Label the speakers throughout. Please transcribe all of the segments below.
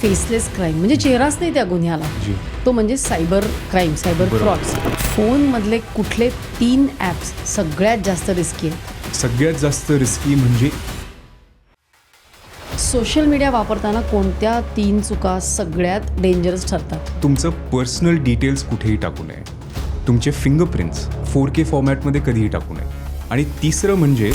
Speaker 1: Faceless crime म्हणजे चेहराच नाही त्या गुन्ह्याला, तो म्हणजे सायबर क्राईम, सायबर फ्रॉड्स. फोनमधले कुठले 3 ॲप्स सगळ्यात जास्त रिस्की आहेत?
Speaker 2: सगळ्यात जास्त रिस्की म्हणजे
Speaker 1: सोशल मीडिया वापरताना कोणत्या 3 चुका सगळ्यात डेंजरस ठरतात?
Speaker 2: तुमचं पर्सनल डिटेल्स कुठेही टाकू नये, तुमचे फिंगरप्रिंट्स 4K फॉर्मॅटमध्ये कधीही टाकू नये, आणि तिसरं म्हणजे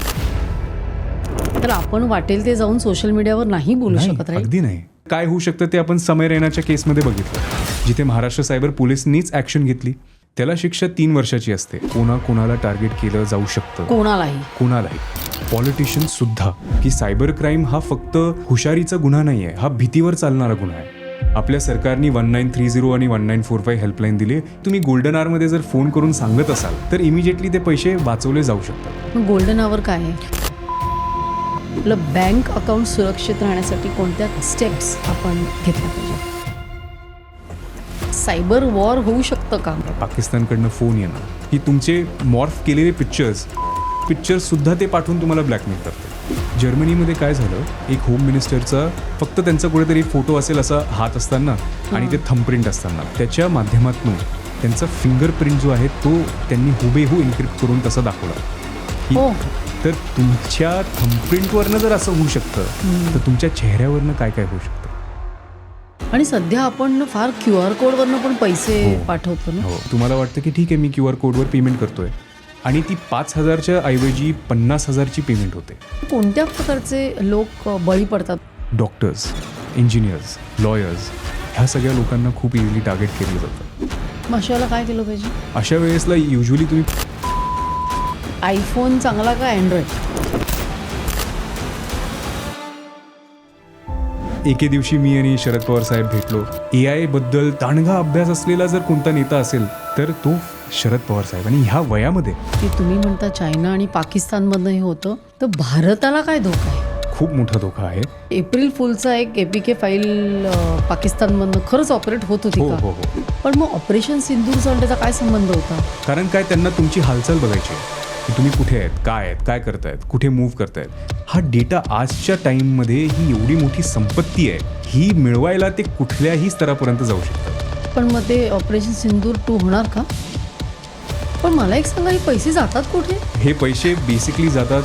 Speaker 1: तर आपण वाटेल ते जाऊन सोशल मीडियावर नाही बोलू शकत.
Speaker 2: अगदी नाही. काय होऊ शकतं ते आपण समय रैनाच्या केसमध्ये बघितलं, जिथे महाराष्ट्र सायबर पोलिसनीच ॲक्शन घेतली. त्याला शिक्षा 3 वर्षाची असते. कोणाला टार्गेट केलं जाऊ शकतं, कोणालाही. पॉलिटिशियन सुद्धा. की सायबर क्राईम हा फक्त हुशारीचा गुन्हा नाही आहे, हा भीतीवर चालणारा गुन्हा आहे. आपल्या सरकारने 1930 आणि 1945 हेल्पलाईन दिली. तुम्ही गोल्डन आवरमध्ये जर फोन करून सांगत असाल तर इमिजिएटली ते पैसे वाचवले जाऊ शकतात.
Speaker 1: गोल्डन आवर काय आहे? आपलं बँक अकाउंट सुरक्षित राहण्यासाठी कोणत्या स्टेप्स आपण घेतल्या पाहिजे? सायबर वॉर होऊ शकतं का?
Speaker 2: पाकिस्तानकडनं फोन येणं, की तुमचे मॉर्फ केलेले पिक्चर्स सुद्धा ते पाठवून तुम्हाला ब्लॅकमेल करते. जर्मनीमध्ये काय झालं, एक होम मिनिस्टरचा फक्त त्यांचा कुठेतरी फोटो असेल असा हात असताना आणि ते थंबप्रिंट असताना त्याच्या माध्यमातून त्यांचा फिंगरप्रिंट जो आहे तो त्यांनी हुबेहू इन्क्रिप्ट करून तसा दाखवला. तर तुमच्या थंबप्रिंटवरनं जर असं होऊ शकतं तर तुमच्या चेहऱ्यावरनं काय काय होऊ शकतं.
Speaker 1: आणि सध्या आपण फार QR कोडवरनं पण पैसे पाठवतो ना.
Speaker 2: तुम्हाला वाटतं की ठीक आहे, मी QR कोडवर पेमेंट करतोय आणि ती 5,000च्या ऐवजी 50,000ची पेमेंट होते.
Speaker 1: कोणत्या प्रकारचे लोक बळी पडतात?
Speaker 2: डॉक्टर्स, इंजिनियर्स, लॉयर्स, ह्या सगळ्या लोकांना खूप इझिली टार्गेट केलं जातं.
Speaker 1: मग अशाला काय केलं पाहिजे?
Speaker 2: अशा वेळेसला युजली तुम्ही
Speaker 1: आयफोन चांगला का अँड्रॉइड?
Speaker 2: एके दिवशी मी आणि शरद पवार साहेब भेटलो. AI बद्दल दांडगा अभ्यास असलेला जर कोणता नेता असेल तर तो शरद पवार साहेब. आणि ह्या वयामध्ये
Speaker 1: की तुम्ही म्हणता चायना आणि पाकिस्तानमधनं हे होतं, तर भारताला काय धोका आहे?
Speaker 2: खूप मोठा धोका आहे.
Speaker 1: एप्रिल फुलचा एक APK फाईल पाकिस्तानमधनं खरंच ऑपरेट होत होती का?
Speaker 2: हो.
Speaker 1: पण मग ऑपरेशन सिंदूरचा त्याचा काय संबंध होता?
Speaker 2: कारण काय, त्यांना तुमची हालचाल बघायची आहे की तुम्ही कुठे आहेत, काय करतायत, कुठे मूव्ह करतायत. हा डेटा आजच्या टाईममध्ये ही एवढी मोठी संपत्ती आहे, ही मिळवायला ते कुठल्याही स्तरापर्यंत जाऊ शकतात.
Speaker 1: पण मग ते ऑपरेशन सिंदूर 2 होणार का? पण मला एक सांगा, हे पैसे जातात कुठे?
Speaker 2: हे पैसे बेसिकली जातात